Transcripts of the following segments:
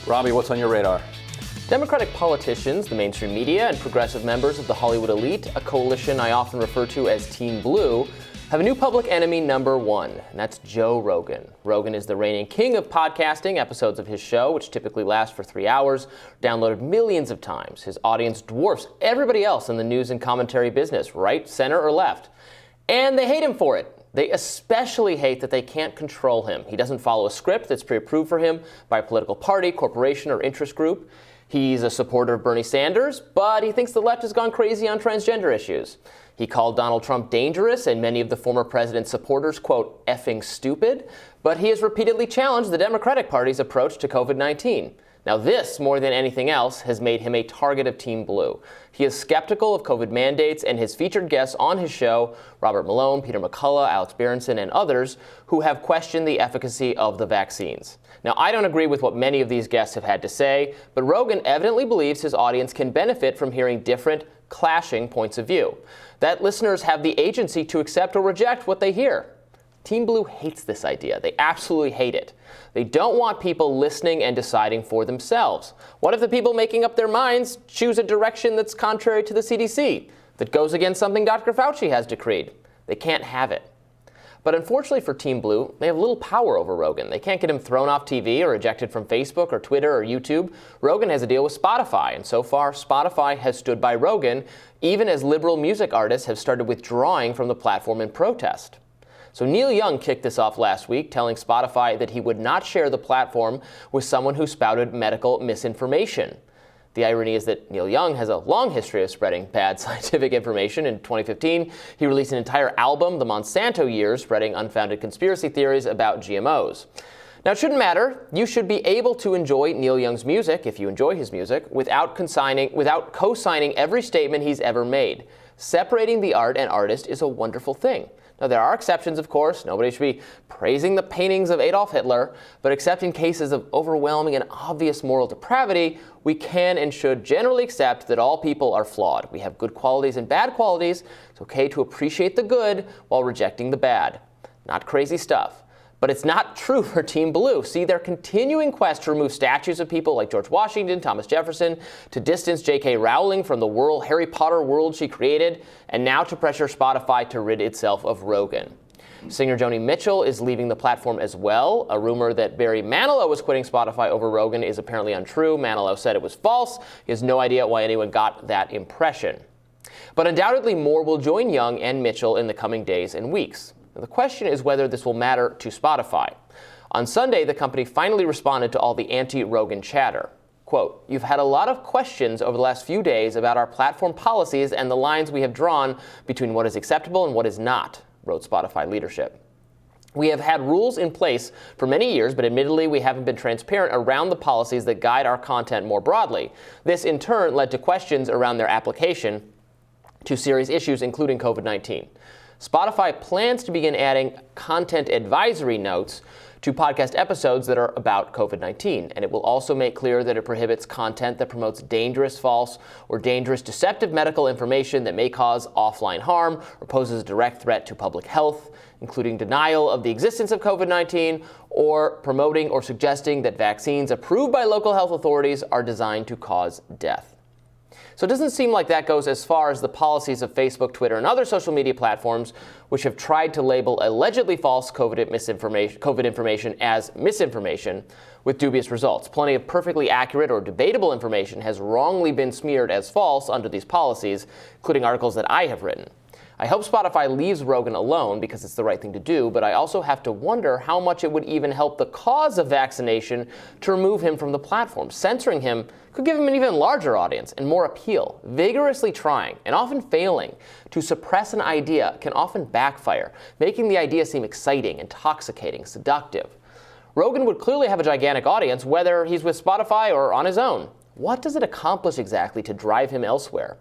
Robby, what's on your radar? Democratic politicians, the mainstream media, and progressive members of the Hollywood elite, a coalition I often refer to as Team Blue, have a new public enemy number one, and that's Joe Rogan. Rogan is the reigning king of podcasting. Episodes of his show, which typically last for 3 hours, downloaded millions of times. His audience dwarfs everybody else in the news and commentary business, right, center, or left. And they hate him for it. They especially hate that they can't control him. He doesn't follow a script that's pre-approved for him by a political party, corporation, or interest group. He's a supporter of Bernie Sanders, but he thinks the left has gone crazy on transgender issues. He called Donald Trump dangerous and many of the former president's supporters, quote, effing stupid, but he has repeatedly challenged the Democratic Party's approach to COVID-19. Now this, more than anything else, has made him a target of Team Blue. He is skeptical of COVID mandates, and his featured guests on his show, Robert Malone, Peter McCullough, Alex Berenson, and others, who have questioned the efficacy of the vaccines. Now, I don't agree with what many of these guests have had to say, but Rogan evidently believes his audience can benefit from hearing different, clashing points of view, that listeners have the agency to accept or reject what they hear. Team Blue hates this idea. They absolutely hate it. They don't want people listening and deciding for themselves. What if the people making up their minds choose a direction that's contrary to the CDC, that goes against something Dr. Fauci has decreed? They can't have it. But unfortunately for Team Blue, they have little power over Rogan. They can't get him thrown off TV or ejected from Facebook or Twitter or YouTube. Rogan has a deal with Spotify, and so far, Spotify has stood by Rogan, even as liberal music artists have started withdrawing from the platform in protest. So Neil Young kicked this off last week, telling Spotify that he would not share the platform with someone who spouted medical misinformation. The irony is that Neil Young has a long history of spreading bad scientific information. In 2015, he released an entire album, The Monsanto Years, spreading unfounded conspiracy theories about GMOs. Now, it shouldn't matter. You should be able to enjoy Neil Young's music, if you enjoy his music, without co-signing every statement he's ever made. Separating the art and artist is a wonderful thing. Now, there are exceptions, of course. Nobody should be praising the paintings of Adolf Hitler, but except in cases of overwhelming and obvious moral depravity, we can and should generally accept that all people are flawed. We have good qualities and bad qualities. It's okay to appreciate the good while rejecting the bad. Not crazy stuff. But it's not true for Team Blue. See, their continuing quest to remove statues of people like George Washington, Thomas Jefferson, to distance J.K. Rowling from the Harry Potter world she created, and now to pressure Spotify to rid itself of Rogan. Singer Joni Mitchell is leaving the platform as well. A rumor that Barry Manilow was quitting Spotify over Rogan is apparently untrue. Manilow said it was false. He has no idea why anyone got that impression. But undoubtedly more will join Young and Mitchell in the coming days and weeks. The question is whether this will matter to Spotify. On Sunday, the company finally responded to all the anti-Rogan chatter. Quote, "You've had a lot of questions over the last few days about our platform policies and the lines we have drawn between what is acceptable and what is not," wrote Spotify leadership. "We have had rules in place for many years, but admittedly we haven't been transparent around the policies that guide our content more broadly. This in turn led to questions around their application to serious issues, including COVID-19. Spotify plans to begin adding content advisory notes to podcast episodes that are about COVID-19, and it will also make clear that it prohibits content that promotes dangerous, false, or dangerous deceptive medical information that may cause offline harm or poses a direct threat to public health, including denial of the existence of COVID-19 or promoting or suggesting that vaccines approved by local health authorities are designed to cause death." So it doesn't seem like that goes as far as the policies of Facebook, Twitter, and other social media platforms, which have tried to label allegedly false COVID information as misinformation with dubious results. Plenty of perfectly accurate or debatable information has wrongly been smeared as false under these policies, including articles that I have written. I hope Spotify leaves Rogan alone because it's the right thing to do, but I also have to wonder how much it would even help the cause of vaccination to remove him from the platform. Censoring him could give him an even larger audience and more appeal. Vigorously trying, and often failing, to suppress an idea can often backfire, making the idea seem exciting, intoxicating, seductive. Rogan would clearly have a gigantic audience, whether he's with Spotify or on his own. What does it accomplish exactly to drive him elsewhere?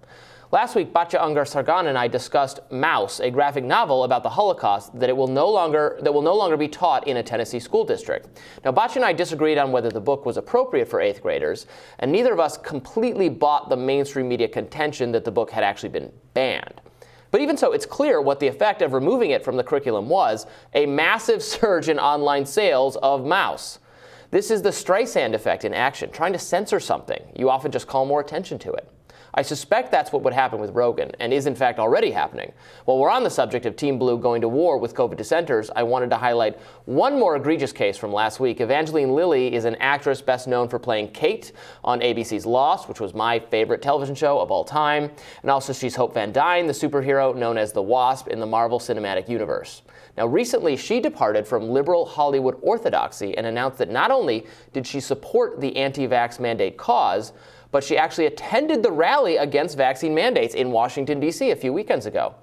Last week, Batya Ungar-Sargon and I discussed Mouse, a graphic novel about the Holocaust that will no longer be taught in a Tennessee school district. Now, Batya and I disagreed on whether the book was appropriate for 8th graders, and neither of us completely bought the mainstream media contention that the book had actually been banned. But even so, it's clear what the effect of removing it from the curriculum was: a massive surge in online sales of Mouse. This is the Streisand effect in action, trying to censor something. You often just call more attention to it. I suspect that's what would happen with Rogan, and is in fact already happening. While we're on the subject of Team Blue going to war with COVID dissenters, I wanted to highlight one more egregious case from last week. Evangeline Lilly is an actress best known for playing Kate on ABC's Lost, which was my favorite television show of all time. And also she's Hope Van Dyne, the superhero known as the Wasp in the Marvel Cinematic Universe. Now, recently, she departed from liberal Hollywood orthodoxy and announced that not only did she support the anti-vax mandate cause, but she actually attended the rally against vaccine mandates in Washington, D.C. a few weekends ago.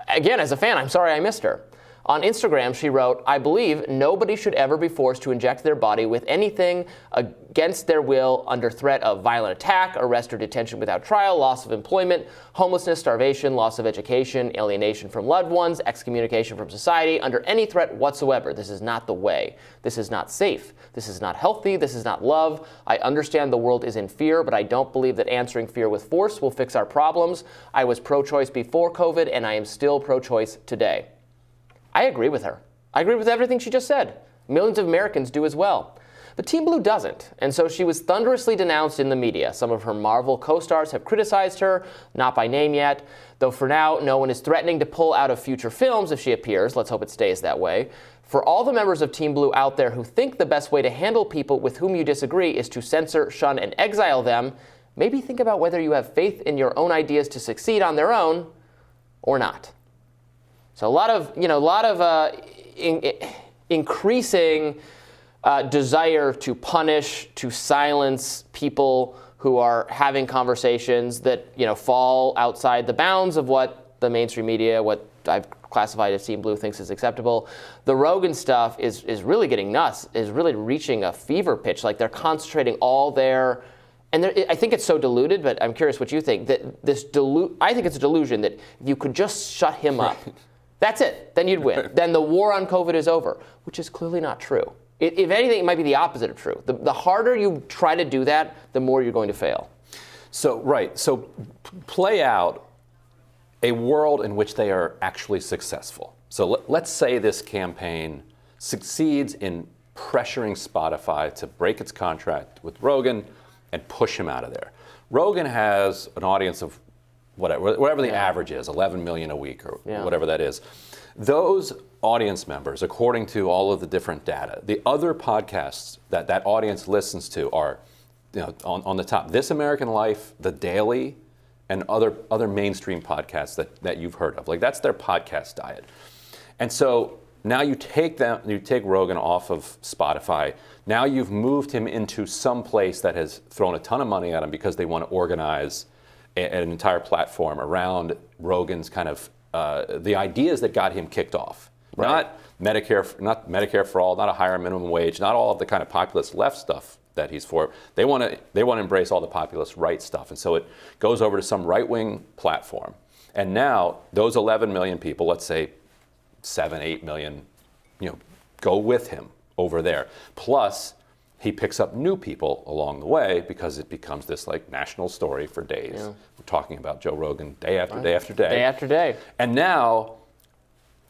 Again, as a fan, I'm sorry I missed her. On Instagram, she wrote, "I believe nobody should ever be forced to inject their body with anything against their will under threat of violent attack, arrest or detention without trial, loss of employment, homelessness, starvation, loss of education, alienation from loved ones, excommunication from society, under any threat whatsoever. This is not the way. This is not safe. This is not healthy. This is not love. I understand the world is in fear, but I don't believe that answering fear with force will fix our problems. I was pro-choice before COVID, and I am still pro-choice today." I agree with her. I agree with everything she just said. Millions of Americans do as well. But Team Blue doesn't, and so she was thunderously denounced in the media. Some of her Marvel co-stars have criticized her, not by name yet, though for now, no one is threatening to pull out of future films if she appears. Let's hope it stays that way. For all the members of Team Blue out there who think the best way to handle people with whom you disagree is to censor, shun, and exile them, maybe think about whether you have faith in your own ideas to succeed on their own or not. So a lot of increasing desire to punish, to silence people who are having conversations that fall outside the bounds of what the mainstream media, what I've classified as Team Blue, thinks is acceptable. The Rogan stuff is really getting nuts, is really reaching a fever pitch. Like they're concentrating all their, and I think it's so diluted, but I'm curious what you think. That I think it's a delusion that if you could just shut him up, that's it. Then you'd win. Then the war on COVID is over, which is clearly not true. If anything, it might be the opposite of true. The harder you try to do that, the more you're going to fail. So play out a world in which they are actually successful. So let's say this campaign succeeds in pressuring Spotify to break its contract with Rogan and push him out of there. Rogan has an audience of whatever the average is, 11 million a week or whatever that is. Those audience members, according to all of the different data, the other podcasts that audience listens to are on the top. This American Life, The Daily, and other mainstream podcasts that you've heard of. Like that's their podcast diet. And so now you take Rogan off of Spotify. Now you've moved him into some place that has thrown a ton of money at him because they want to organize an entire platform around Rogan's kind of the ideas that got him kicked off. Right. Not Medicare for all, not a higher minimum wage, not all of the kind of populist left stuff that he's for. They want to embrace all the populist right stuff, and so it goes over to some right-wing platform. And now those 11 million people, let's say 7, 8 million, go with him over there. Plus, he picks up new people along the way because it becomes this like national story for days. Yeah. We're talking about Joe Rogan day after day after day. Day after day. And now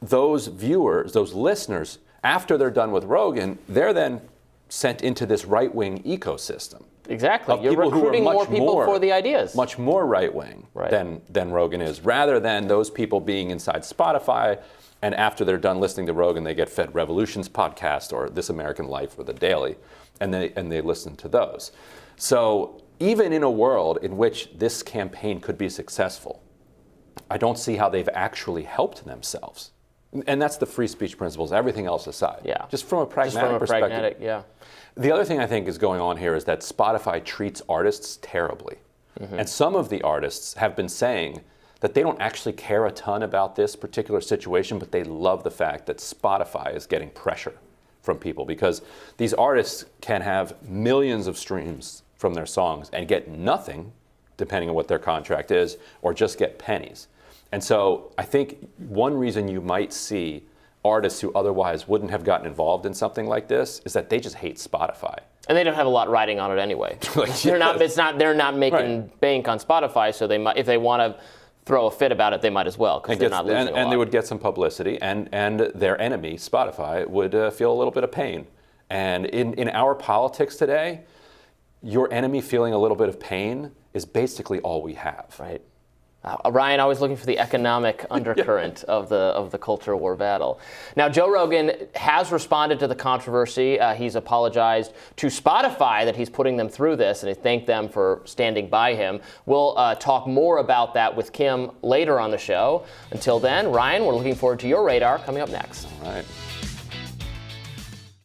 those viewers, those listeners, after they're done with Rogan, they're then sent into this right-wing ecosystem. Exactly. You're recruiting more people for the ideas. Much more right-wing than Rogan is, rather than those people being inside Spotify, and after they're done listening to Rogan, they get fed Revolution's podcast or This American Life or The Daily, and they listen to those. So even in a world in which this campaign could be successful, I don't see how they've actually helped themselves. And that's the free speech principles, everything else aside. Yeah. Just from a pragmatic perspective. Yeah. The other thing I think is going on here is that Spotify treats artists terribly. Mm-hmm. And some of the artists have been saying that they don't actually care a ton about this particular situation, but they love the fact that Spotify is getting pressure from people, because these artists can have millions of streams from their songs and get nothing, depending on what their contract is, or just get pennies. And so I think one reason you might see artists who otherwise wouldn't have gotten involved in something like this is that they just hate Spotify. And they don't have a lot riding on it anyway. They're not making bank on Spotify, so they might, if they want to throw a fit about it, they might as well, because they're not losing a lot. And they would get some publicity, and their enemy, Spotify, would feel a little bit of pain And in our politics today, your enemy feeling a little bit of pain is basically all we have. Right. Ryan, always looking for the economic undercurrent of the culture war battle. Now, Joe Rogan has responded to the controversy. He's apologized to Spotify that he's putting them through this, and he thanked them for standing by him. We'll talk more about that with Kim later on the show. Until then, Ryan, we're looking forward to your radar coming up next. All right.